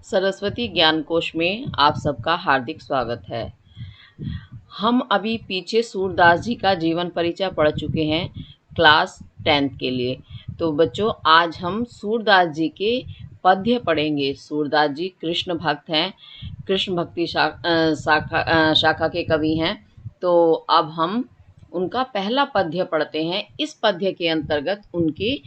सरस्वती ज्ञान कोश में आप सबका हार्दिक स्वागत है। हम अभी पीछे सूरदास जी का जीवन परिचय पढ़ चुके हैं क्लास 10th के लिए। तो बच्चों, आज हम सूरदास जी के पद्य पढ़ेंगे। सूरदास जी कृष्ण भक्त हैं, कृष्ण भक्ति शाखा के कवि हैं। तो अब हम उनका पहला पद्य पढ़ते हैं। इस पद्य के अंतर्गत उनके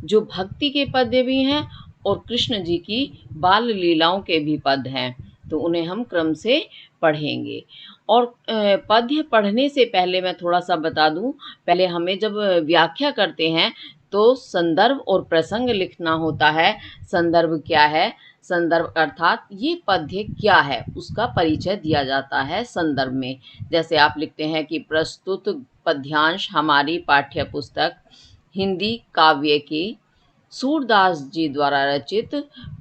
जो भक्ति के पद्य भी हैं और कृष्ण जी की बाल लीलाओं के भी पद हैं, तो उन्हें हम क्रम से पढ़ेंगे। और पद्य पढ़ने से पहले मैं थोड़ा सा बता दूं, पहले हमें जब व्याख्या करते हैं तो संदर्भ और प्रसंग लिखना होता है। संदर्भ क्या है? संदर्भ अर्थात ये पद्य क्या है, उसका परिचय दिया जाता है संदर्भ में। जैसे आप लिखते हैं कि प्रस्तुत पद्यांश हमारी पाठ्य पुस्तक हिंदी काव्य की सूरदास जी द्वारा रचित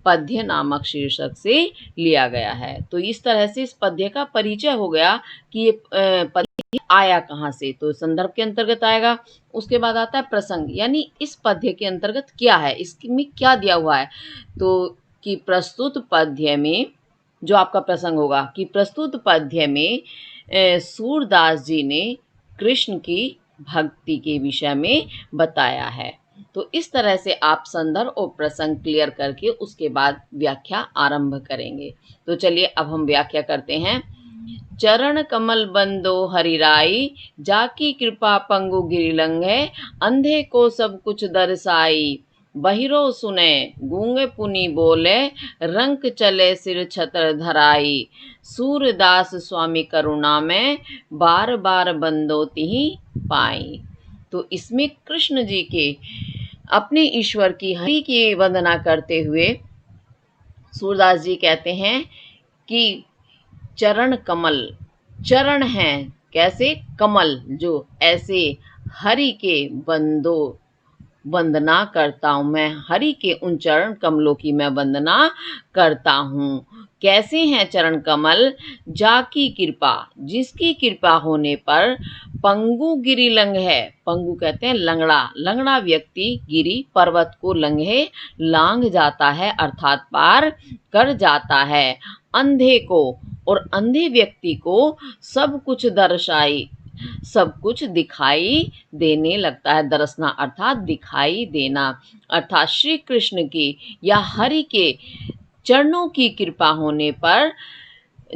पद्य नामक शीर्षक से लिया गया है। तो इस तरह से इस पद्य का परिचय हो गया कि ये पद्य आया कहाँ से, तो संदर्भ के अंतर्गत आएगा। उसके बाद आता है प्रसंग, यानी इस पद्य के अंतर्गत क्या है, इसमें क्या दिया हुआ है। तो कि प्रस्तुत पद्य में जो आपका प्रसंग होगा कि प्रस्तुत पद्य में सूरदास जी ने कृष्ण की भक्ति के विषय में बताया है। तो इस तरह से आप संदर्भ और प्रसंग क्लियर करके उसके बाद व्याख्या आरंभ करेंगे। तो चलिए अब हम व्याख्या करते हैं। चरण कमल बंदो हरिराई, जाकी कृपा पंगु गिरिलंघे, अंधे को सब कुछ दर्शाई, बहिरो सुने गूंगे पुनि बोले, रंक चले सिर छत्र धराई, सूरदास स्वामी करुणा में, बार बार बंदो तिहि पाई। तो इसमें कृष्ण जी के अपने ईश्वर की हरि की वंदना करते हुए सूरदास जी कहते हैं कि चरण कमल, चरण हैं कैसे? कमल, जो ऐसे हरि के बंदो वंदना करता हूँ मैं, हरि के उन चरण कमलों की मैं वंदना करता हूँ। कैसे हैं चरण कमल? जाकी कृपा, जिसकी कृपा होने पर पंगु गिरि लंघे, पंगु कहते हैं लंगड़ा, लंगड़ा व्यक्ति गिरि पर्वत को लंघे लांघ जाता है अर्थात पार कर जाता है। अंधे को, और अंधे व्यक्ति को सब कुछ दर्शाई, सब कुछ दिखाई देने लगता है। दर्शना अर्थात दिखाई देना, अर्थात श्री कृष्ण की या हरि के चरणों की कृपा होने पर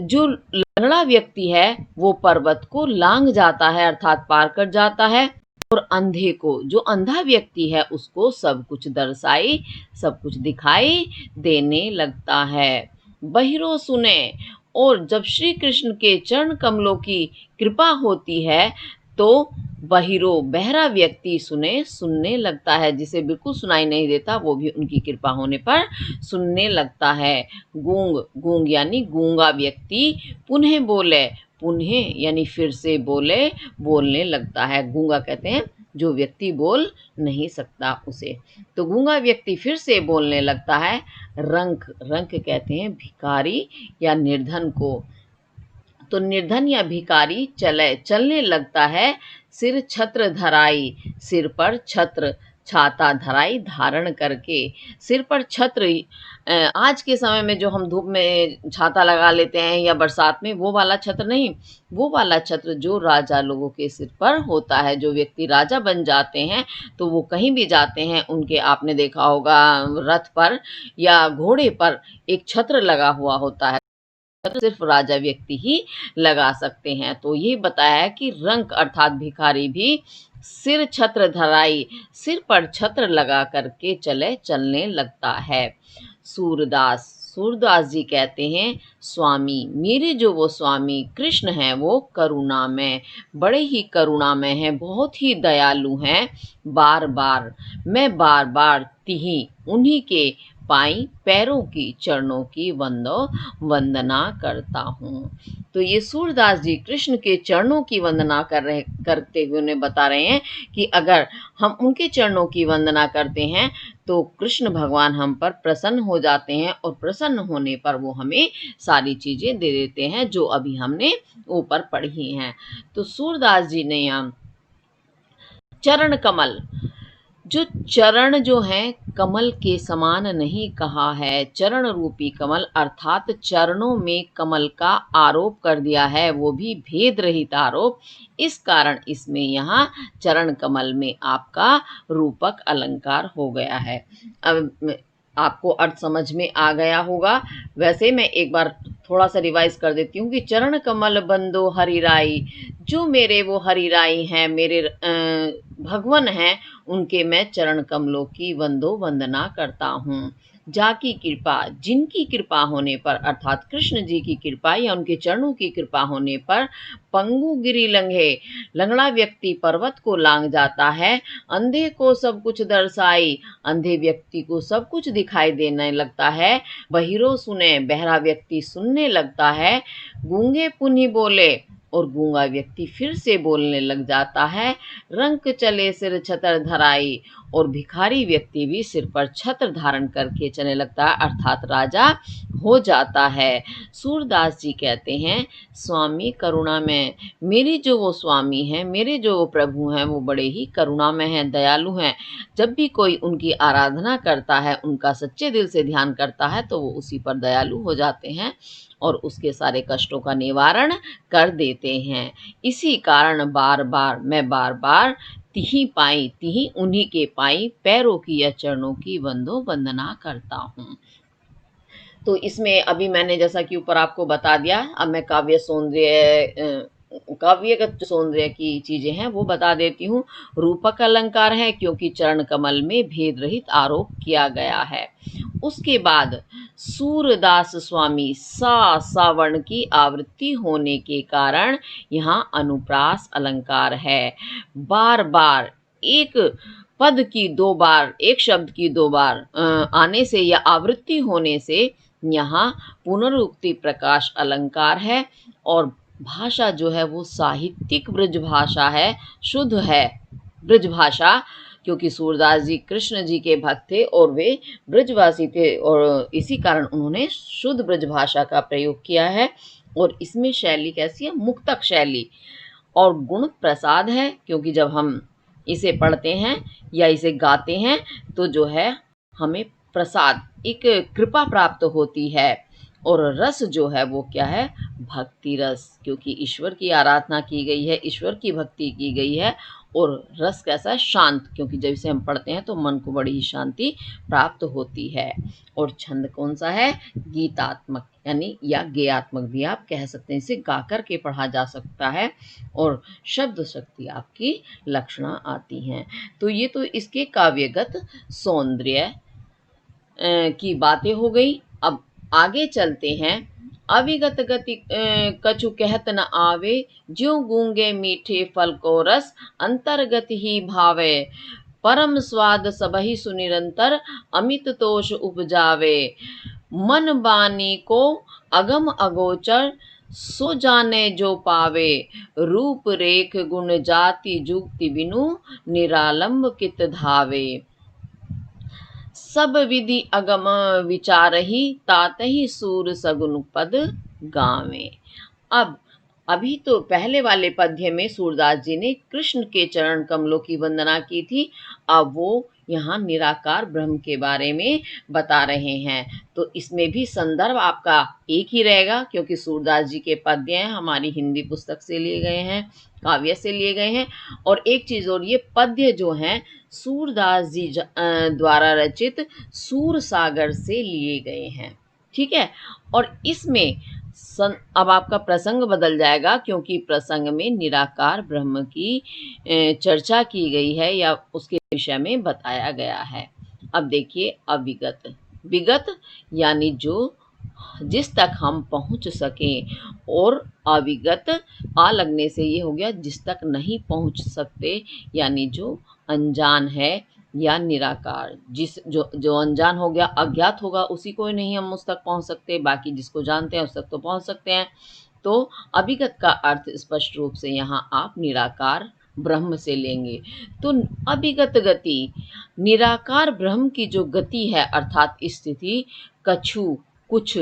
जो लंगड़ा व्यक्ति है वो पर्वत को लांघ जाता है अर्थात पार कर जाता है। और अंधे को, जो अंधा व्यक्ति है, उसको सब कुछ दर्शाई, सब कुछ दिखाई देने लगता है। बहिरो सुने, और जब श्री कृष्ण के चरण कमलों की कृपा होती है तो बहिरो, बहरा व्यक्ति सुने, सुनने लगता है। जिसे बिल्कुल सुनाई नहीं देता वो भी उनकी कृपा होने पर सुनने लगता है। गूंग, गूंग यानी गूंगा व्यक्ति पुनः बोले, पुनः यानी फिर से बोले, बोलने लगता है। गूंगा कहते हैं जो व्यक्ति बोल नहीं सकता उसे। तो गूंगा व्यक्ति फिर से बोलने लगता है। रंक, रंक कहते हैं भिखारी या निर्धन को। तो निर्धन या भिखारी चलने लगता है। सिर छत्र धराई, सिर पर छत्र, छाता धराई धारण करके, सिर पर छत्र। आज के समय में जो हम धूप में छाता लगा लेते हैं या बरसात में, वो वाला छत्र नहीं, वो वाला छत्र जो राजा लोगों के सिर पर होता है। जो व्यक्ति राजा बन जाते हैं तो वो कहीं भी जाते हैं, उनके आपने देखा होगा रथ पर या घोड़े पर एक छत्र लगा हुआ होता है, सिर्फ राजा व्यक्ति ही लगा सकते हैं। तो ये बताया कि रंक अर्थात भिखारी भी सिर छत्र धराई, सिर पर छत्र लगा करके चलने लगता है। सूरदास, सूरदास जी कहते हैं स्वामी, मेरे जो वो स्वामी कृष्ण हैं वो करुणा में, बड़े ही करुणा में हैं, बहुत ही दयालु हैं। बार बार, मैं बार बार तिही, उन्हीं के पाई पैरों की, चरणों की वंदना करता हूँ। तो ये सूरदास जी कृष्ण के चरणों की वंदना करते हुए उन्हें बता रहे हैं कि अगर हम उनके चरणों की वंदना करते हैं तो कृष्ण भगवान हम पर प्रसन्न हो जाते हैं, और प्रसन्न होने पर वो हमें सारी चीजें दे देते हैं जो अभी हमने ऊपर पढ़ी हैं। तो सूरदास जी ने यहाँ चरण कमल, जो चरण जो हैं कमल के समान नहीं कहा है, चरण रूपी कमल अर्थात चरणों में कमल का आरोप कर दिया है, वो भी भेद रहित आरोप। इस कारण इसमें यहाँ चरण कमल में आपका रूपक अलंकार हो गया है। अब आपको अर्थ समझ में आ गया होगा। वैसे मैं एक बार थोड़ा सा रिवाइज कर देती हूँ कि चरण कमल बंदो हरिराई, जो मेरे वो हरिराई हैं, मेरे भगवन हैं, उनके मैं चरण कमलों की वंदना करता हूँ। जाकी कृपा, जिनकी कृपा होने पर अर्थात कृष्ण जी की कृपा या उनके चरणों की कृपा होने पर पंगु गिरी लंघे, लंगड़ा व्यक्ति पर्वत को लांग जाता है। अंधे को सब कुछ दर्शाई, अंधे व्यक्ति को सब कुछ दिखाई देने लगता है। बहिरो सुने, बहरा व्यक्ति सुनने लगता है। गूंगे पुनि बोले, और गूंगा व्यक्ति फिर से बोलने लग जाता है। रंक चले सिर छतर धराई, और भिखारी व्यक्ति भी सिर पर छत्र धारण करके चलने लगता है अर्थात राजा हो जाता है। सूरदास जी कहते हैं, स्वामी करुणा में, मेरी जो वो स्वामी हैं, मेरे जो वो प्रभु हैं, वो बड़े ही करुणामय हैं, दयालु हैं। जब भी कोई उनकी आराधना करता है, उनका सच्चे दिल से ध्यान करता है, तो वो उसी पर दयालु हो जाते हैं और उसके सारे कष्टों का निवारण कर देते हैं। इसी कारण बार बार तिही पाई, तिही उन्हीं के पाई, पैरों की या चरणों की वंदना करता हूँ। तो इसमें अभी मैंने जैसा कि ऊपर आपको बता दिया, अब मैं काव्यगत सौंदर्य की चीजें हैं वो बता देती हूँ। रूपक अलंकार है क्योंकि चरण कमल में भेद रहित आरोप किया गया है। उसके बाद सूरदास स्वामी सा वर्ण की आवृत्ति होने के कारण यहाँ अनुप्रास अलंकार है। बार बार एक पद की दो बार, एक शब्द की दो बार आने से या आवृत्ति होने से यहाँ पुनरुक्ति प्रकाश अलंकार है। और भाषा जो है वो साहित्यिक ब्रज भाषा है, शुद्ध है ब्रज भाषा, क्योंकि सूरदास जी कृष्ण जी के भक्त थे और वे ब्रजवासी थे और इसी कारण उन्होंने शुद्ध ब्रज भाषा का प्रयोग किया है। और इसमें शैली कैसी है? मुक्तक शैली। और गुण प्रसाद है, क्योंकि जब हम इसे पढ़ते हैं या इसे गाते हैं तो जो है हमें प्रसाद, एक कृपा प्राप्त होती है। और रस जो है वो क्या है? भक्ति रस, क्योंकि ईश्वर की आराधना की गई है, ईश्वर की भक्ति की गई है। और रस कैसा है? शांत, क्योंकि जब इसे हम पढ़ते हैं तो मन को बड़ी ही शांति प्राप्त होती है। और छंद कौन सा है? गीतात्मक, यानी या गेयात्मक भी आप कह सकते हैं, इसे गा कर के पढ़ा जा सकता है और शब्द शक्ति आपकी लक्षणा आती हैं। तो ये तो इसके काव्यगत सौंदर्य की बातें हो गई। अब आगे चलते हैं। अविगत गति कछु कहत न आवे, ज्यों गूंगे मीठे फल को रस, अंतर्गत ही भावे। परम स्वाद सबहि सुनिरंतर, अमित तोष उपजावे। मन बानी को अगम अगोचर, सो जाने जो पावे। रूप रेख गुण जाति जुक्ति बिनु, निरालंब कित धावे। सब विधि अगम विचारहि, तातहि सूर सगुन पद गावे। अब अभी तो पहले वाले पद्य में सूरदास जी ने कृष्ण के चरण कमलों की वंदना की थी, अब वो यहाँ निराकार ब्रह्म के बारे में बता रहे हैं। तो इसमें भी संदर्भ आपका एक ही रहेगा, क्योंकि सूरदास जी के पद्य हैं, हमारी हिंदी पुस्तक से लिए गए हैं, काव्य से लिए गए हैं। और एक चीज़ और, ये पद्य जो हैं सूरदास जी द्वारा रचित सूर सागर से लिए गए हैं। ठीक है। और इसमें अब आपका प्रसंग बदल जाएगा, क्योंकि प्रसंग में निराकार ब्रह्म की चर्चा की गई है या उसके विषय में बताया गया है। अब देखिए अविगत, विगत यानी जो जिस तक हम पहुंच सकें, और अविगत आ लगने से ये हो गया जिस तक नहीं पहुंच सकते, यानी जो अनजान है या निराकार। जिस जो अनजान हो गया, अज्ञात होगा, उसी को नहीं हम उस तक पहुंच सकते, बाकी जिसको जानते हैं उस तक तो पहुंच सकते हैं। तो अविगत का अर्थ स्पष्ट रूप से यहाँ आप निराकार ब्रह्म से लेंगे। तो अविगत गति, निराकार ब्रह्म की जो गति है अर्थात स्थिति, कछु कुछ,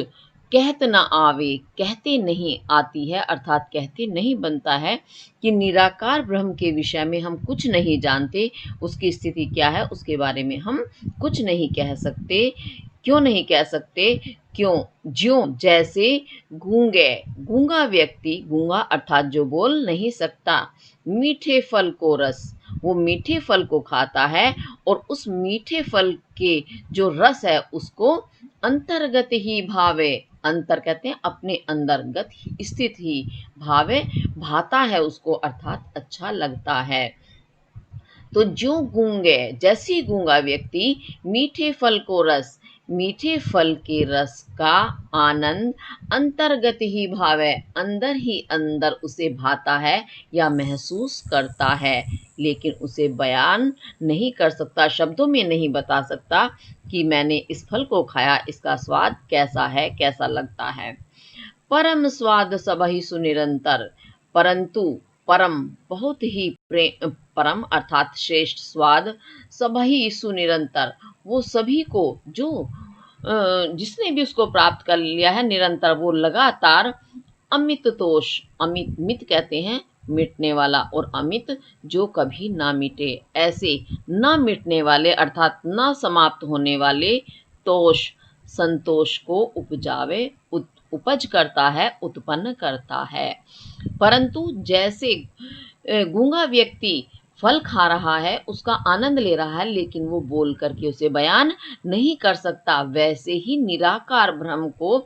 कहत न आवे, कहते नहीं आती है, अर्थात कहते नहीं बनता है कि निराकार ब्रह्म के विषय में हम कुछ नहीं जानते, उसकी स्थिति क्या है उसके बारे में हम कुछ नहीं कह सकते। क्यों नहीं कह सकते? क्यों? ज्यों जैसे गूंगे, गूंगा व्यक्ति, गूंगा अर्थात जो बोल नहीं सकता, मीठे फल को रस, वो मीठे फल को खाता है और उस मीठे फल के जो रस है उसको अंतर्गत ही भावे, अंतर कहते हैं अपने अंतर्गत स्थित ही, भावे भाता है उसको, अर्थात अच्छा लगता है। तो जो गूंगे, जैसे गूंगा व्यक्ति मीठे फल को रस, मीठे फल के रस का आनंद अंतर्गत ही भावे, अंदर ही अंदर उसे भाता है या महसूस करता है, लेकिन उसे बयान नहीं कर सकता, शब्दों में नहीं बता सकता कि मैंने इस फल को खाया, इसका स्वाद कैसा है, कैसा लगता है। परम स्वाद सबहि सुनिरंतर, परंतु परम बहुत ही परम अर्थात श्रेष्ठ स्वाद सबहि सुनिरंतर, वो सभी को जो जिसने भी उसको प्राप्त कर लिया है निरंतर, वो लगातार अमित तोष, अमित मित कहते हैं मिटने वाला, और अमित जो कभी ना मिटे, ऐसे ना मिटने वाले अर्थात ना समाप्त होने वाले तोष, संतोष को उपजावे, उपज करता है, उत्पन्न करता है। परंतु जैसे गूंगा व्यक्ति फल खा रहा है, उसका आनंद ले रहा है, लेकिन वो बोल करके उसे बयान नहीं कर सकता, वैसे ही निराकार ब्रह्म को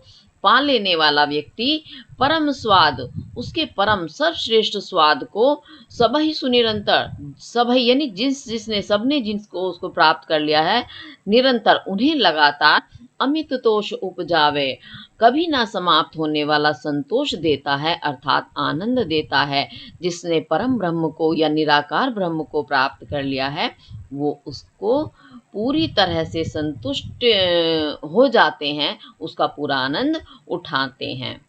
पा लेने वाला व्यक्ति परम स्वाद, उसके परम सर्वश्रेष्ठ स्वाद को सबहि सुनिरंतर, सबहि यानी जिसने सबने जिसको उसको प्राप्त कर लिया है, निरंतर उन्हें लगातार अमित तोष उपजावे, कभी ना समाप्त होने वाला संतोष देता है, अर्थात आनंद देता है। जिसने परम ब्रह्म को या निराकार ब्रह्म को प्राप्त कर लिया है, वो उसको पूरी तरह से संतुष्ट हो जाते हैं, उसका पूरा आनंद उठाते हैं।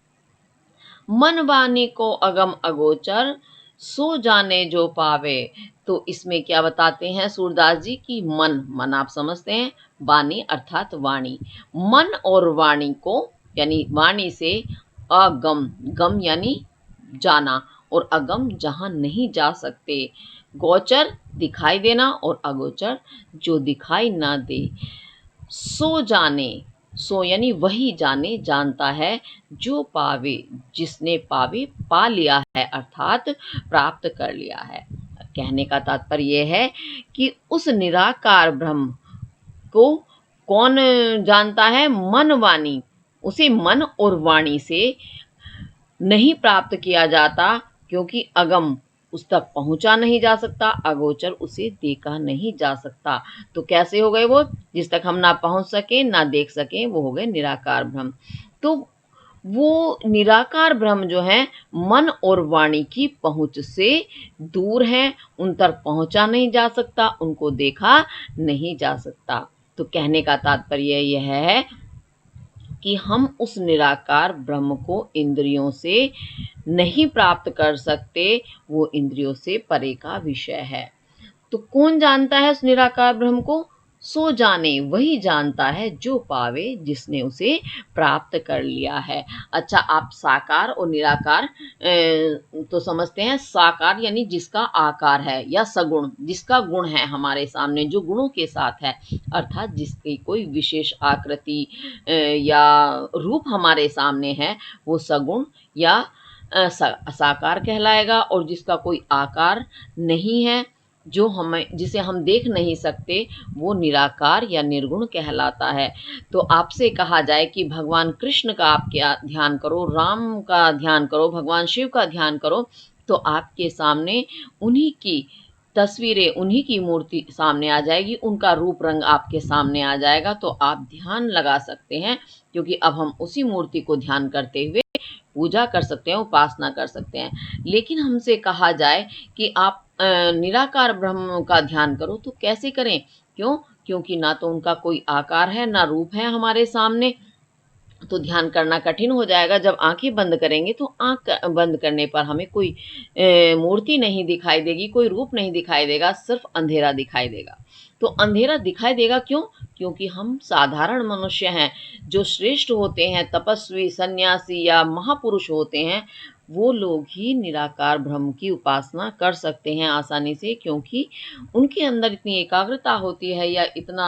मन वाणी को अगम अगोचर, सो जाने जो पावे। तो इसमें क्या बताते हैं सूरदास जी की मन, मन आप समझते हैं, वाणी अर्थात वाणी, मन और वाणी को यानी वाणी से अगम, गम यानी जाना, और अगम जहां नहीं जा सकते, गोचर दिखाई देना और अगोचर जो दिखाई ना दे, सो जाने, सो यानी वही जाने, जानता है, जो पावे, जिसने पावे पा लिया है अर्थात प्राप्त कर लिया है। कहने का तात्पर्य यह है कि उस निराकार ब्रह्म को कौन जानता है? मन वाणी, उसे मन और वाणी से नहीं प्राप्त किया जाता, क्योंकि अगम उस तक पहुंचा नहीं जा सकता, अगोचर उसे देखा नहीं जा सकता। तो कैसे हो गए वो? जिस तक हम ना पहुंच सके ना देख सके, वो हो गए निराकार ब्रह्म। तो वो निराकार ब्रह्म जो है मन और वाणी की पहुंच से दूर है, उन तक पहुंचा नहीं जा सकता, उनको देखा नहीं जा सकता। तो कहने का तात्पर्य यह है कि हम उस निराकार ब्रह्म को इंद्रियों से नहीं प्राप्त कर सकते, वो इंद्रियों से परे का विषय है। तो कौन जानता है उस निराकार ब्रह्म को? सो जाने, वही जानता है जो पावे, जिसने उसे प्राप्त कर लिया है। अच्छा, आप साकार और निराकार तो समझते हैं। साकार यानी जिसका आकार है, या सगुण जिसका गुण है हमारे सामने, जो गुणों के साथ है, अर्थात जिसकी कोई विशेष आकृति या रूप हमारे सामने है, वो सगुण या साकार कहलाएगा। और जिसका कोई आकार नहीं है, जो हमें, जिसे हम देख नहीं सकते, वो निराकार या निर्गुण कहलाता है। तो आपसे कहा जाए कि भगवान कृष्ण का आप क्या ध्यान करो, राम का ध्यान करो, भगवान शिव का ध्यान करो, तो आपके सामने उन्हीं की तस्वीरें, उन्हीं की मूर्ति सामने आ जाएगी, उनका रूप रंग आपके सामने आ जाएगा, तो आप ध्यान लगा सकते हैं, क्योंकि अब हम उसी मूर्ति को ध्यान करते हुए पूजा कर सकते हैं, उपासना कर सकते हैं। लेकिन हमसे कहा जाए कि आप निराकार ब्रह्म का ध्यान करो, तो कैसे करें? क्यों? क्योंकि ना तो उनका कोई आकार है, ना रूप है हमारे सामने, तो ध्यान करना कठिन हो जाएगा। जब आंखें बंद करेंगे तो आंख बंद करने पर हमें कोई मूर्ति नहीं दिखाई देगी, कोई रूप नहीं दिखाई देगा, सिर्फ अंधेरा दिखाई देगा। तो अंधेरा दिखाई देगा क्यों? क्योंकि हम साधारण मनुष्य हैं। जो श्रेष्ठ होते हैं, तपस्वी, सन्यासी या महापुरुष होते हैं, वो लोग ही निराकार ब्रह्म की उपासना कर सकते हैं आसानी से, क्योंकि उनके अंदर इतनी एकाग्रता होती है या इतना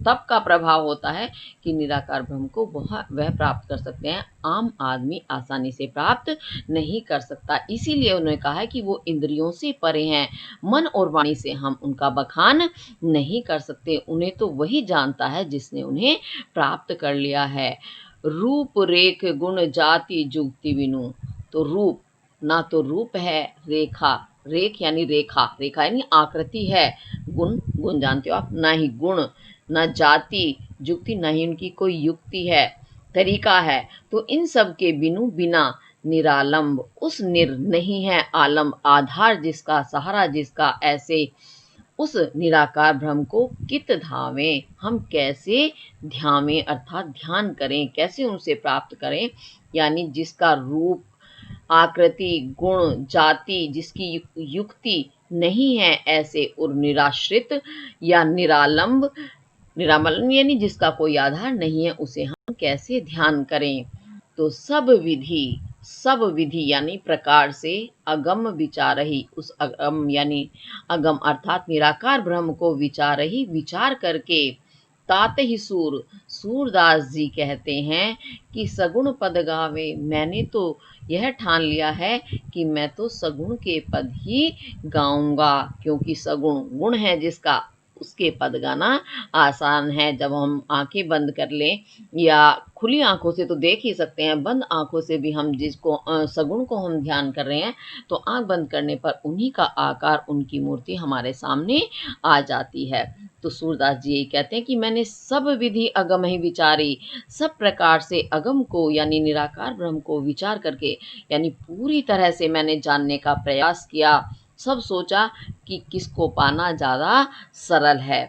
तप का प्रभाव होता है कि निराकार ब्रह्म को वह प्राप्त कर सकते हैं। आम आदमी आसानी से प्राप्त नहीं कर सकता। इसीलिए उन्होंने कहा है कि वो इंद्रियों से परे हैं। मन और वाणी से हम उनका बखान नहीं कर सकते। उन्हें तो वही जानता है जिसने उन्हें प्राप्त कर लिया है। रूप रेख गुण जाति जुगति विनु। तो रूप, ना तो रूप है, रेखा, रेख यानी रेखा, रेखा यानी आकृति है। गुण, गुण जानते हो आप, ना ही गुण, ना जाति, जुक्ति, ना ही उनकी कोई युक्ति है, तरीका है। तो इन सब के बिनु, बिना, निरालंब, उस निर नहीं है आलम, आधार जिसका, सहारा जिसका, ऐसे उस निराकार ब्रह्म को कित धावें, हम कैसे ध्यावें अर्थात ध्यान करें, कैसे उनसे प्राप्त करें। यानी जिसका रूप, आकृति, गुण, जाति, जिसकी युक्ति नहीं है ऐसे, और निराश्रित या निरालंब, निरामल यानी जिसका कोई आधार नहीं है, उसे हम कैसे ध्यान करें। तो सब विधि यानी प्रकार से अगम विचारही, उस अगम यानी अगम अर्थात निराकार ब्रह्म को विचारही, विचार करके, तात ही सूरदास जी कहते हैं कि सगुण पद गावे, मैंने तो यह ठान लिया है कि मैं तो सगुण के पद ही गाऊंगा, क्योंकि सगुण गुण है जिसका, उसके पद गाना आसान है। जब हम आंखें बंद कर लें या खुली आंखों से तो देख ही सकते हैं, बंद आंखों से भी हम जिसको सगुण को हम ध्यान कर रहे हैं, तो आंख बंद करने पर उन्हीं का आकार, उनकी मूर्ति हमारे सामने आ जाती है। तो सूरदास जी यही कहते हैं कि मैंने सब विधि अगम ही विचारी, सब प्रकार से अगम को यानी निराकार ब्रह्म को विचार करके, यानी पूरी तरह से मैंने जानने का प्रयास किया। सब सोचा कि किसको पाना ज़्यादा सरल है।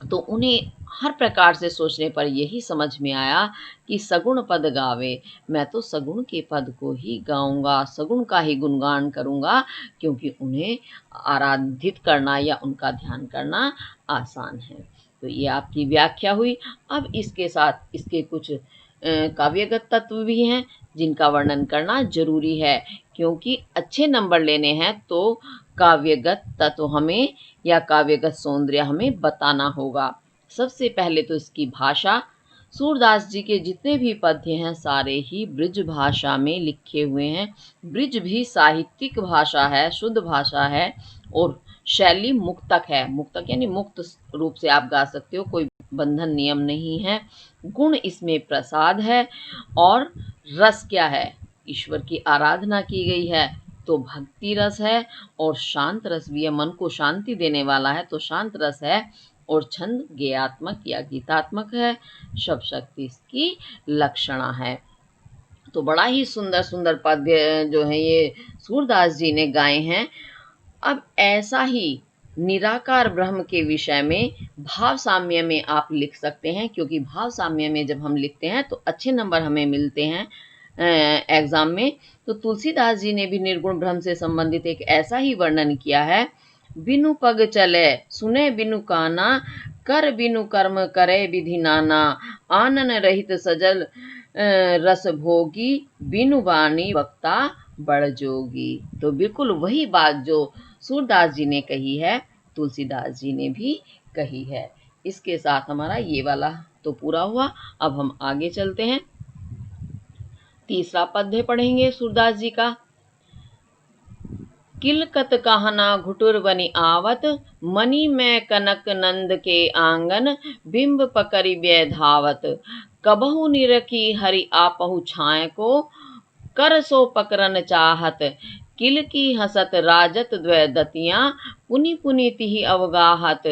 तो उन्हें हर प्रकार से सोचने पर यही समझ में आया कि सगुण पद गावे, मैं तो सगुण के पद को ही गाऊंगा, सगुण का ही गुणगान करूंगा, क्योंकि उन्हें आराधित करना या उनका ध्यान करना आसान है। तो ये आपकी व्याख्या हुई। अब इसके साथ इसके कुछ काव्यगत तत्व भी हैं जिनका वर्णन करना जरूरी है, क्योंकि अच्छे नंबर लेने हैं तो काव्यगत तत्व हमें या काव्यगत सौंदर्य हमें बताना होगा। सबसे पहले तो इसकी भाषा। सूरदास जी के जितने भी पद्य हैं सारे ही ब्रिज भाषा में लिखे हुए हैं। ब्रिज भी साहित्यिक भाषा है, शुद्ध भाषा है, और शैली मुक्तक है। मुक्तक यानी मुक्त रूप से आप गा सकते हो, कोई बंधन नियम नहीं है। गुण इसमें प्रसाद है, और रस क्या है? ईश्वर की आराधना की गई है तो भक्ति रस है, और शांत रस भी है, मन को शांति देने वाला है तो शांत रस है, और छंद गेयात्मक या गीतात्मक है, शब्द शक्ति इसकी लक्षणा है। तो बड़ा ही सुंदर सुंदर पद्य जो है ये सूरदास जी ने गाए हैं। अब ऐसा ही निराकार ब्रह्म के विषय में भाव साम्य में आप लिख सकते हैं, क्योंकि भाव साम्य में जब हम लिखते हैं तो अच्छे नंबर हमें मिलते हैं एग्जाम में। तो तुलसीदास जी ने भी निर्गुण ब्रह्म से संबंधित एक ऐसा ही वर्णन किया है। बिनु पग चले सुने बिनु काना, कर बिनु कर्म करे विधि नाना, आनन रहित सजल रस भोगी, बिनु वाणी वक्ता बड़ जोगी। तो बिल्कुल वही बात जो सूरदास जी ने कही है, तुलसीदास जी ने भी कही है। इसके साथ हमारा ये वाला तो पूरा हुआ। अब हम आगे चलते हैं, तीसरा पद्य पढ़ेंगे सूरदास जी का। किलकत कहना घुटुर बनि आवत, मणि में कनक नंद के आंगन, बिंब पकड़ी व्यय धावत, कबहु निरखी हरि आपहु छाए को, कर सो पकरन चाहत, किल की हसत राजत द्वय दतियां, पुनि पुनि तिहि अवगाहत,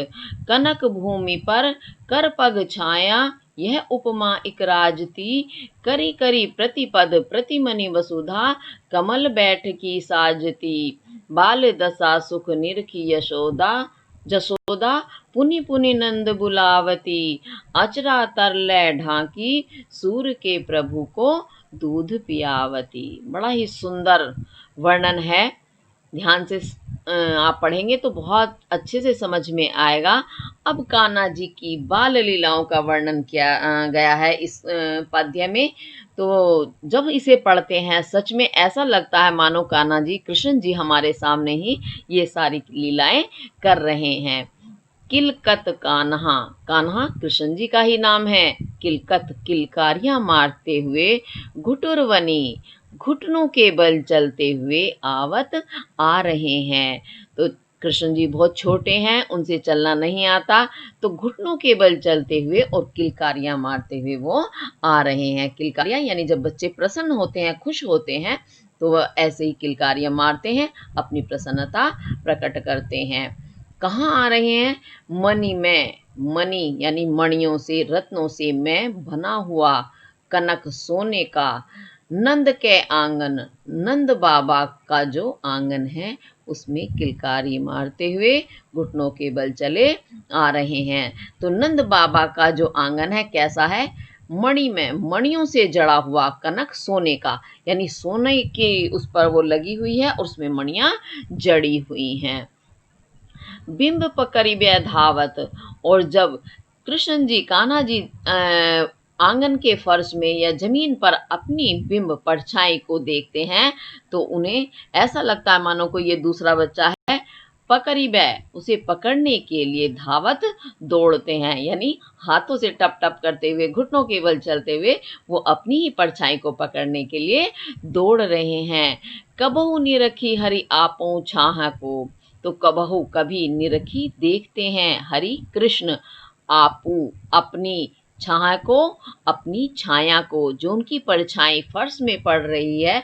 कनक भूमि पर कर पग छाया, यह उपमा इक राजती, करी करी प्रतिपद प्रतिमनि वसुधा, कमल बैठ की साजती, बाल दशा सुख निरखी जसोदा, पुनि पुनि नंद बुलावती, अचरा तरलै ढाकी, सूर के प्रभु को दूध पियावती। बड़ा ही सुंदर वर्णन है, ध्यान से आप पढ़ेंगे तो बहुत अच्छे से समझ में आएगा। अब कान्हा जी की बाल लीलाओं का वर्णन किया गया है इस पद्य में। तो जब इसे पढ़ते हैं सच में ऐसा लगता है मानो कान्हा जी, कृष्ण जी हमारे सामने ही ये सारी लीलाएं कर रहे हैं। किलकत कान्हा, कान्हा कृष्ण जी का ही नाम है। किलकत, किलकारियां मारते हुए, घुटुरवनी, घुटनों के बल चलते हुए आवत आ रहे हैं। तो कृष्ण जी बहुत छोटे हैं, उनसे चलना नहीं आता, तो घुटनों के बल चलते हुए और किलकारियां मारते हुए वो आ रहे हैं। किलकारियां यानी जब बच्चे प्रसन्न होते हैं, खुश होते हैं, तो वह ऐसे ही किलकारियां मारते हैं, अपनी प्रसन्नता प्रकट करते हैं। कहाँ आ रहे हैं? मणि में, मणि यानी मणियों से, रत्नों से मैं बना हुआ कनक सोने का नंद के आंगन, नंद बाबा का जो आंगन है उसमें किलकारी मारते हुए घुटनों के बल चले आ रहे हैं। तो नंद बाबा का जो आंगन है कैसा है? मणि में, मणियों से जड़ा हुआ कनक सोने का, यानी सोने की उस पर वो लगी हुई है और उसमें मणियां जड़ी हुई हैं। बिंब पकड़िबे धावत, और जब कृष्ण जी, कान्हा जी आंगन के फर्श में या जमीन पर अपनी बिंब परछाई को देखते हैं तो उन्हें ऐसा लगता है मानो कोई ये दूसरा बच्चा है। पकड़िबे, उसे पकड़ने के लिए धावत, दौड़ते हैं, यानी हाथों से टप टप करते हुए, घुटनों के बल चलते हुए वो अपनी ही परछाई को पकड़ने के लिए दौड़ रहे हैं। कबहू निरखी हरि आपो छाह को, तो कबहू कभी निरखी देखते हैं हरि कृष्ण आपू, अपनी छाया को, अपनी छाया को, जो उनकी परछाई फर्श में पड़ रही है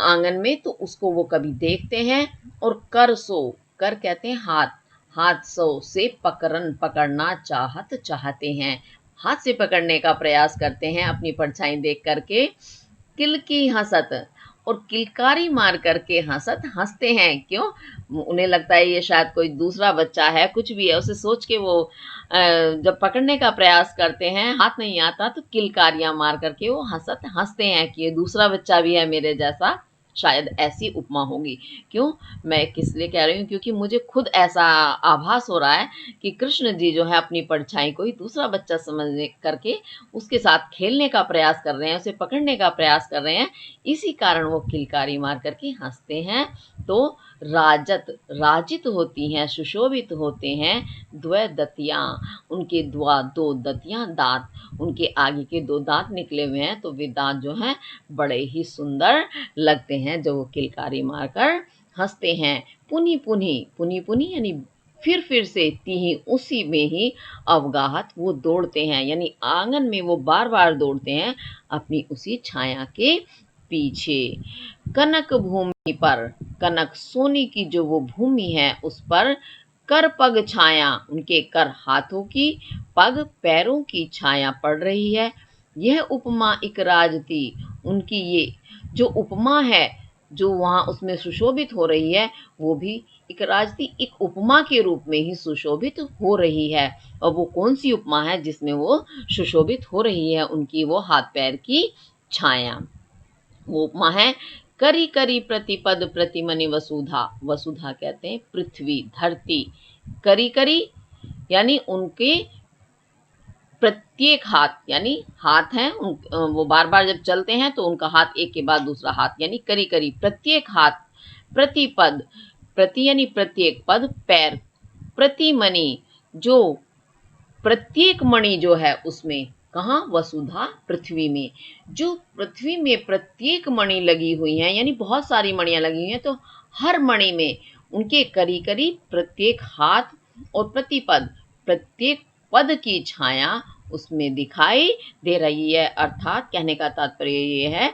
आंगन में, तो उसको वो कभी देखते हैं। और कर सो, कर कहते हैं हाथ, हाथ सो से पकड़न, पकड़ना चाहत, चाहते हैं, हाथ से पकड़ने का प्रयास करते हैं अपनी परछाई देख करके। किल की हंसत, और किलकारी मार करके हंसत, हंसते हैं। क्यों? उन्हें लगता है ये शायद कोई दूसरा बच्चा है, कुछ भी है, उसे सोच के वो जब पकड़ने का प्रयास करते हैं, हाथ नहीं आता, तो किलकारियां मार करके वो हंसत, हंसते हैं कि ये दूसरा बच्चा भी है मेरे जैसा, शायद ऐसी उपमा होगी। क्यों? मैं किस लिए कह रही हूँ? क्योंकि मुझे खुद ऐसा आभास हो रहा है कि कृष्ण जी जो है अपनी परछाई को ही दूसरा बच्चा समझ करके उसके साथ खेलने का प्रयास कर रहे हैं, उसे पकड़ने का प्रयास कर रहे हैं, इसी कारण वो किलकारी मार करके हंसते हैं। तो राजत, राजित होती हैं, सुशोभित होते हैं द्वय दतियां, उनके दो दतियां, दांत, उनके आगे के दो दांत निकले हुए हैं, तो वे दांत जो हैं बड़े ही सुंदर लगते हैं जब वो किलकारी मारकर हंसते हैं। पुनी पुनी, पुनी पुनी यानी फिर से तीही, उसी में ही अवगाहत वो दौड़ते हैं, यानी आंगन में वो बार बार दौड़ते हैं अपनी उसी छाया के पीछे। कनक भूमि पर, कनक सोने की जो वो भूमि है उस पर कर पग छाया, उनके कर हाथों की, पग पैरों की छाया पड़ रही है। यह उपमा एक राज थी, उनकी ये जो उपमा है जो वहाँ उसमें सुशोभित हो रही है वो भी एक राजती, एक उपमा के रूप में ही सुशोभित हो रही है। और वो कौन सी उपमा है जिसमें वो सुशोभित हो रही है? उनकी वो हाथ पैर की छाया। वो उपमा है करी करी प्रतिपद प्रतिमनि वसुधा, वसुधा कहते हैं पृथ्वी, धरती। करी करी यानी उनके प्रत्येक हाथ, यानी हाथ हैं वो बार बार जब चलते हैं तो उनका हाथ एक के बाद दूसरा हाथ, यानी करी करी प्रत्येक हाथ, प्रतिपद, प्रति यानी प्रत्येक, पद पैर, प्रतिमणि जो प्रत्येक मणि जो है उसमें, कहाँ? वसुधा, पृथ्वी में। जो पृथ्वी में प्रत्येक मणि लगी हुई हैं, यानी बहुत सारी मणियां लगी हुई हैं, तो हर मणि में उनके करी करी प्रत्येक हाथ और प्रतिपद, प्रत्येक पद की छाया उसमें दिखाई दे रही है। अर्थात कहने का तात्पर्य ये है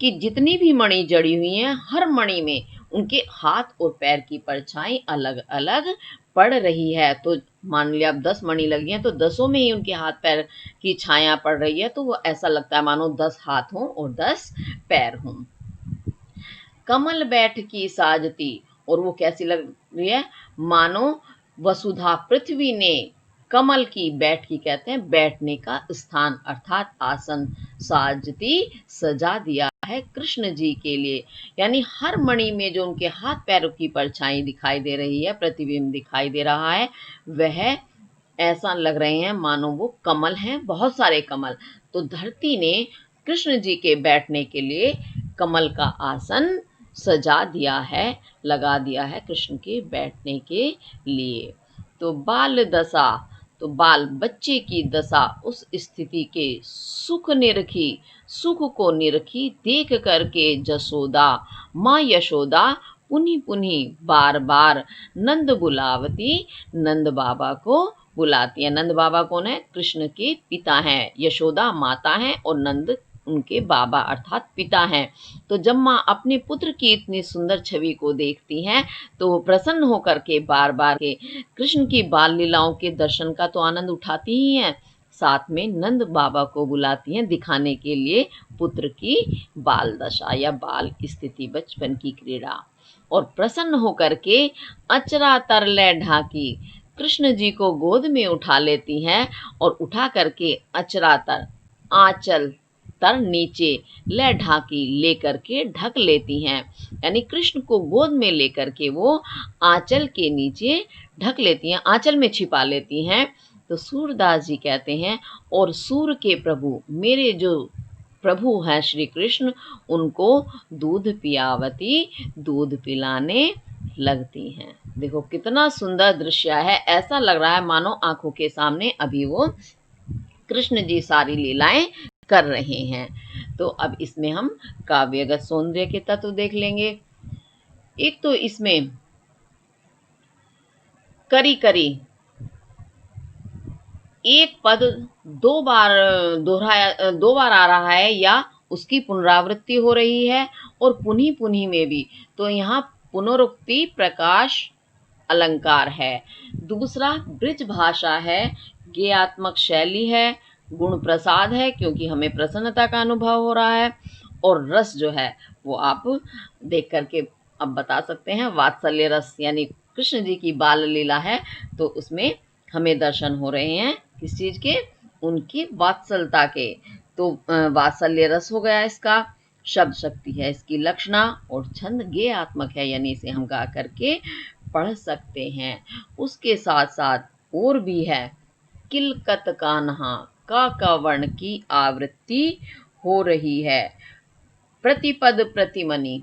कि जितनी भी मणि जड़ी हुई हैं, हर मणि में उनके हाथ और पैर की परछाई अलग अलग पड़ रही है। तो मान लिया अब 10 मणि लगी हैं तो 10 में ही उनके हाथ पैर की छाया पड़ रही है, तो वो ऐसा लगता है मानो 10 हाथ हों और 10 पैर हों। कमल बैठ की साजती, और वो कैसी लग रही है? मानो वसुधा पृथ्वी ने कमल की, बैठ की कहते हैं बैठने का स्थान अर्थात आसन साजती सजा दिया है कृष्ण जी के लिए। यानी हर मणि में जो उनके हाथ पैरों की परछाई दिखाई दे रही है, प्रतिबिंब दिखाई दे रहा है, वह ऐसा लग रहे हैं मानो वो कमल हैं, बहुत सारे कमल। तो धरती ने कृष्ण जी के बैठने के लिए कमल का आसन सजा दिया है, लगा दिया है कृष्ण के बैठने के लिए। तो बाल दशा, तो बाल बच्चे की दशा उस स्थिति के सुख निरखी, सुख को निरखी देख करके जसोदा, माँ यशोदा पुनि पुनि बार बार नंद बुलावती, नंद बाबा को बुलाती है। नंद बाबा कौन है? कृष्ण के पिता हैं, यशोदा माता हैं और नंद उनके बाबा अर्थात पिता हैं। तो जब माँ अपने पुत्र की इतनी सुंदर छवि को देखती हैं तो वो प्रसन्न होकर के बार बार के कृष्ण की बाल लीलाओं के दर्शन का तो आनंद उठाती ही हैं, साथ में नंद बाबा को बुलाती हैं दिखाने के लिए पुत्र की बाल दशा या बाल स्थिति, बचपन की क्रीड़ा। और प्रसन्न होकर के अचरा तरले ढाकी, कृष्ण जी को गोद में उठा लेती हैं और उठा करके अचरा तर, आंचल तर नीचे, ले ढाकी लेकर के ढक लेती हैं। यानी कृष्ण को गोद में लेकर के वो आंचल के नीचे ढक लेती हैं, आंचल में छिपा लेती हैं। तो सूरदास जी कहते हैं, और सूर के प्रभु, मेरे जो प्रभु हैं श्री कृष्ण, उनको दूध पियावती, दूध पिलाने लगती हैं। देखो कितना सुंदर दृश्य है, ऐसा लग रहा है मानो आंखों के सामने अभी वो कृष्ण जी सारी लीलाएं कर रहे हैं। तो अब इसमें हम काव्यगत सौंदर्य के तत्व देख लेंगे। एक तो इसमें करी करी, एक पद दो बार दोहराया, दो बार आ रहा है या उसकी पुनरावृत्ति हो रही है, और पुनी पुनी में भी। तो यहाँ पुनरुक्ति प्रकाश अलंकार है। दूसरा ब्रिज भाषा है, गेयात्मक शैली है, गुण प्रसाद है क्योंकि हमें प्रसन्नता का अनुभव हो रहा है, और रस जो है वो आप देख करके अब बता सकते हैं, वात्सल्य रस, यानी कृष्ण जी की बाल लीला है तो उसमें हमें दर्शन हो रहे हैं किस चीज के? उनकी वात्सलता के। तो वात्सल्य रस हो गया इसका, शब्द शक्ति है इसकी लक्षणा, और छंद गेयात्मक है यानी इसे हम गा करके पढ़ सकते हैं। उसके साथ साथ और भी है, किलकत कान्हा, का वर्ण की आवृत्ति हो रही है। प्रतिपद प्रतिमनि,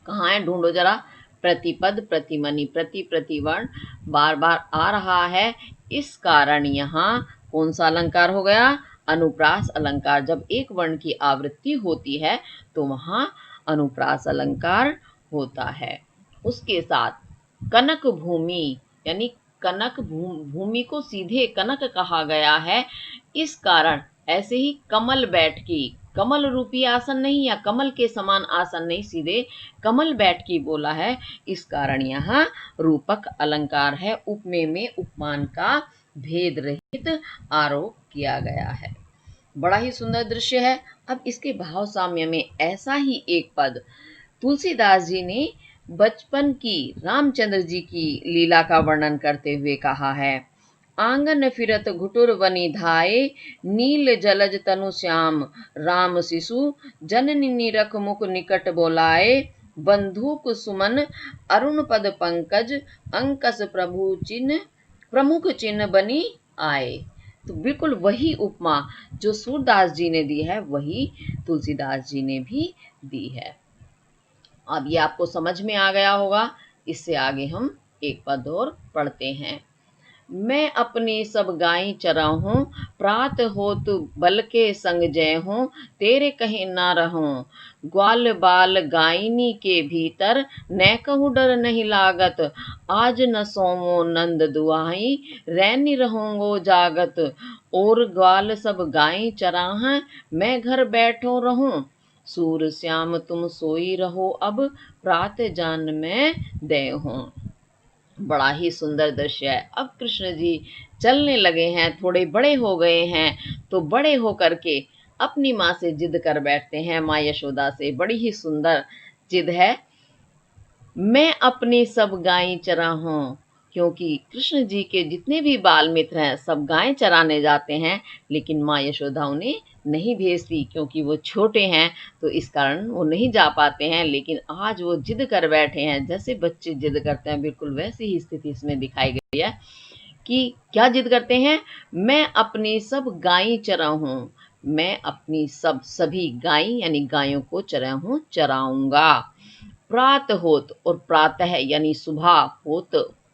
कहाँ है ढूंढो जरा, प्रतिपद प्रतिमनि, प्रति प्रतिवर्ण बार बार आ रहा है, इस कारण यहाँ कौन सा अलंकार हो गया? अनुप्रास अलंकार। जब एक वर्ण की आवृत्ति होती है तो वहाँ अनुप्रास अलंकार होता है। उसके साथ कनक भूमि, यानी कनक भूमि को सीधे कनक कहा गया है, इस कारण ऐसे ही कमल बैठकी, कमल रूपी आसन नहीं या कमल के समान आसन नहीं, सीधे कमल बैठकी बोला है, इस कारण यहाँ रूपक अलंकार है। उपमेय में उपमान का भेद रहित आरोप किया गया है। बड़ा ही सुंदर दृश्य है। अब इसके भाव साम्य में ऐसा ही एक पद तुलसीदास जी ने बचपन की रामचंद्र जी की लीला का वर्णन करते हुए कहा है, आंगन फिरत घुटुर वनि धाये, नील जलज तनु श्याम, राम शिशु जननी निरख मुख निकट बोलाए, बंधुक सुमन अरुण पद पंकज, अंकस प्रभु चिन्ह प्रमुख चिन्ह बनी आए। तो बिल्कुल वही उपमा जो सूरदास जी ने दी है वही तुलसीदास जी ने भी दी है। अब ये आपको समझ में आ गया होगा। इससे आगे हम एक पद और पढ़ते हैं। मैं अपनी सब गाय चराहूं, प्रात होत बल के संग जय हूँ, तेरे कहीं ना रहूं, ग्वाल बाल गायनी के भीतर, न कहूँ डर नहीं लागत, आज न सोमो नंद दुआई, रैनी रहूंगो जागत, और ग्वाल सब गाय चराह, मैं घर बैठो रहूं, सूर श्याम तुम सोई रहो अब, प्रात जान मैं दे हूँ। बड़ा ही सुंदर दृश्य है। अब कृष्ण जी चलने लगे हैं, थोड़े बड़े हो गए हैं, तो बड़े होकर के अपनी माँ से जिद कर बैठते हैं, माँ यशोदा से। बड़ी ही सुंदर जिद है, मैं अपनी सब गाय चराहूं, क्योंकि कृष्ण जी के जितने भी बाल मित्र हैं सब गाय चराने जाते हैं, लेकिन माँ यशोदा उन्हें नहीं भेजती क्योंकि वो छोटे हैं, तो इस कारण वो नहीं जा पाते हैं। लेकिन आज वो जिद कर बैठे हैं, जैसे बच्चे जिद करते हैं बिल्कुल वैसी ही स्थिति इसमें दिखाई गई है कि क्या जिद करते हैं, मैं अपनी सब गाय चराऊं, मैं अपनी सभी गाय यानी गायों को चराऊंगा। प्रात होत, और प्रातः यानी सुबह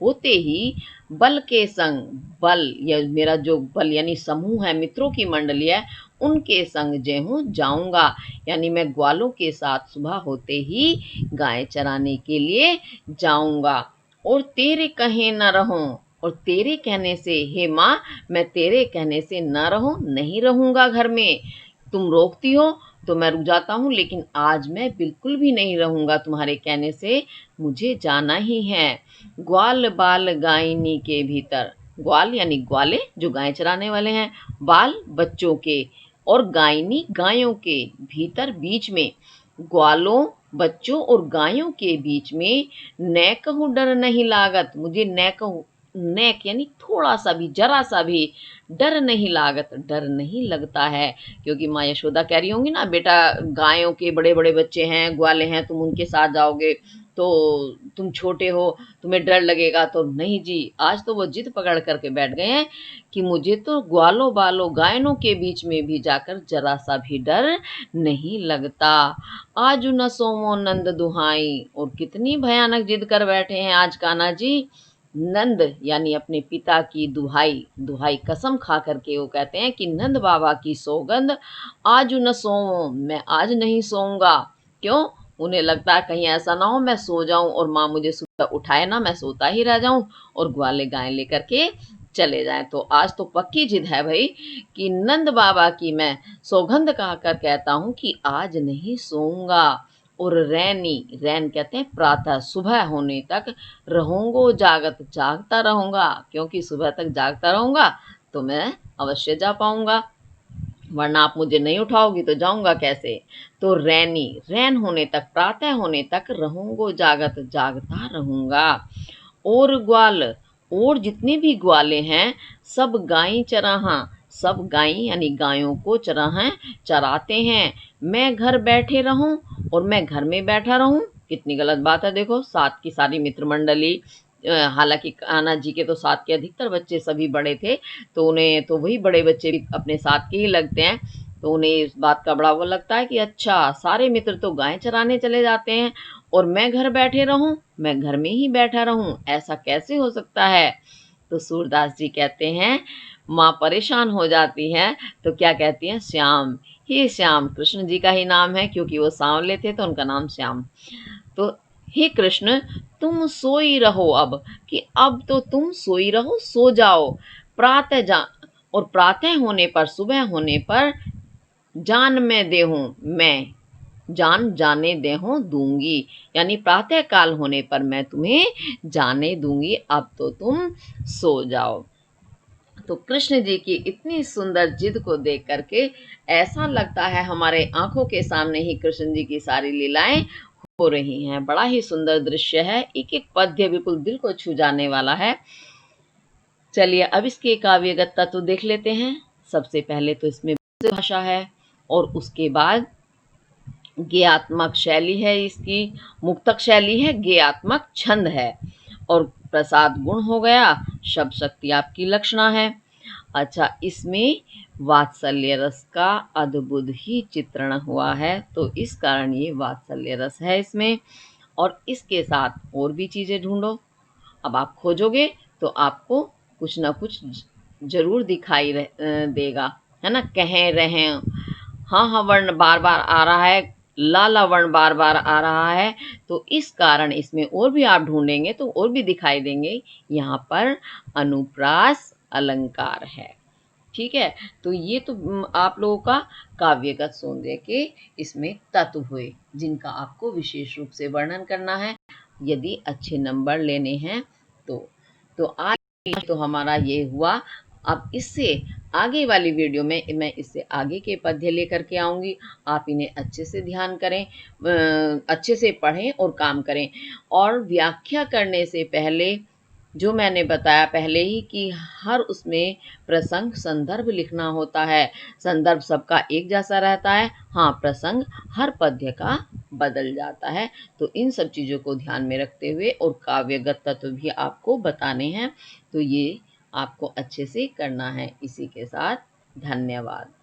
होते ही बल के संग, बल या मेरा जो बल यानी समूह है, मित्रों की मंडली है, उनके संग जे हूँ जाऊंगा, यानी मैं ग्वालों के साथ सुबह होते ही गाय चराने के लिए जाऊंगा। और तेरे कहे न रहूं, और तेरे कहने से, हे माँ मैं तेरे कहने से न रहूं, नहीं रहूंगा घर में, तुम रोकती हो तो मैं रुक जाता हूँ, लेकिन आज मैं बिल्कुल भी नहीं रहूंगा तुम्हारे कहने से, मुझे जाना ही है। ग्वाल बाल गायनी के भीतर, ग्वाल यानी ग्वाले जो गाय चराने वाले हैं, बाल बच्चों के, और गायनी गायों के, भीतर बीच में, ग्वालों बच्चों और गायों के बीच में, न कहूँ डर नहीं लागत, मुझे न कहूँ, नेक यानी थोड़ा सा भी, जरा सा भी डर नहीं लागत, डर नहीं लगता है। क्योंकि माँ यशोदा कह रही होंगी ना, बेटा गायों के बड़े बड़े बच्चे हैं, ग्वाले हैं, तुम उनके साथ जाओगे तो तुम छोटे हो, तुम्हें डर लगेगा। तो नहीं जी, आज तो वो जिद पकड़ करके बैठ गए हैं कि मुझे तो ग्वालों बालों गायनों के बीच में भी जाकर जरा सा भी डर नहीं लगता। आज न सोमो नंद दुहाई, और कितनी भयानक जिद कर बैठे हैं आज कान्हा जी। नंद यानी अपने पिता की दुहाई, दुहाई कसम खा करके वो कहते हैं कि नंद बाबा की सौगंध, आज न सोऊं, मैं आज नहीं सोऊंगा। क्यों? उन्हें लगता है कहीं ऐसा ना हो मैं सो जाऊं और माँ मुझे सुबह उठाए ना, मैं सोता ही रह जाऊं और ग्वाले गाय लेकर के चले जाएं। तो आज तो पक्की जिद है भाई कि नंद बाबा की मैं सौगंध कहकर कहता हूं कि आज नहीं सोऊंगा। और रैनी, रैन कहते हैं प्रातः, सुबह होने तक, रहूंगो जागत, जागता रहूंगा, क्योंकि सुबह तक जागता रहूंगा तो मैं अवश्य जा पाऊंगा, वरना आप मुझे नहीं उठाओगी तो जाऊंगा कैसे। तो रैनी, रैन होने तक, प्रातः होने तक रहूंगो जागत, जागता रहूंगा। और ग्वाल, और जितने भी ग्वाले हैं सब गाय चराहा, सब गाय यानी गायों को चराते हैं। मैं घर बैठे रहूं और मैं घर में बैठा रहूं, कितनी गलत बात है। देखो साथ की सारी मित्र मंडली, हालांकि कान्हा जी के तो साथ के अधिकतर बच्चे सभी बड़े थे, तो उन्हें तो वही बड़े बच्चे भी अपने साथ के ही लगते हैं, तो उन्हें इस बात का बड़ा वो लगता है कि अच्छा सारे मित्र तो गाय चराने चले जाते हैं और मैं घर बैठे रहूं, मैं घर में ही बैठा रहूं, ऐसा कैसे हो सकता है। तो सूरदास जी कहते हैं, माँ परेशान हो जाती है तो क्या कहती हैं, श्याम, हे श्याम, कृष्ण जी का ही नाम है क्योंकि वो सांवले थे तो उनका नाम श्याम। तो हे कृष्ण तुम सोई रहो अब, कि अब तो तुम सोई रहो, सो जाओ। प्रातः जा, और प्रातः होने पर, सुबह होने पर, जान मैं देहूं, मैं जान जाने देहूं दूंगी, यानी प्रातः काल होने पर मैं तुम्हें जाने दूंगी, अब तो तुम सो जाओ। तो कृष्ण जी की इतनी सुंदर जिद को देख करके ऐसा लगता है हमारे आंखों के सामने ही कृष्ण जी की सारी लीलाएं हो रही हैं। बड़ा ही सुंदर दृश्य है, एक एक पद्य बिल्कुल दिल को छू जाने वाला है। चलिए अब इसके काव्यगत तत्व देख लेते हैं। सबसे पहले तो इसमें भाषा है और उसके बाद गेयात्मक शैली है इसकी, मुक्तक शैली है, गेयात्मक छंद है, और प्रसाद गुण हो गया, शब्द शक्ति आपकी लक्षणा है। अच्छा, इसमें वात्सल्य रस का अद्भुत ही चित्रण हुआ है, तो इस कारण ये वात्सल्य रस है इसमें। और इसके साथ और भी चीज़ें ढूंढो, अब आप खोजोगे तो आपको कुछ ना कुछ जरूर दिखाई देगा, है ना। कह रहे, हाँ हाँ वर्ण बार बार आ रहा है, लाला वर्ण बार बार आ रहा है, तो इस कारण इसमें और भी आप ढूंढेंगे तो और भी दिखाई देंगे। यहाँ पर अनुप्रास अलंकार है, ठीक है। तो ये तो आप लोगों का काव्यगत सौंदर्य के इसमें तत्व हुए जिनका आपको विशेष रूप से वर्णन करना है यदि अच्छे नंबर लेने हैं तो आज तो हमारा ये हुआ। अब इससे आगे वाली वीडियो में मैं इससे आगे के पद्य लेकर के आऊँगी, आप इन्हें अच्छे से ध्यान करें, अच्छे से पढ़ें और काम करें। और व्याख्या करने से पहले जो मैंने बताया पहले ही कि हर उसमें प्रसंग संदर्भ लिखना होता है। संदर्भ सबका एक जैसा रहता है, हाँ, प्रसंग हर पद्य का बदल जाता है। तो इन सब चीज़ों को ध्यान में रखते हुए और काव्यगत तत्व भी आपको बताने हैं, तो ये आपको अच्छे से करना है। इसी के साथ धन्यवाद।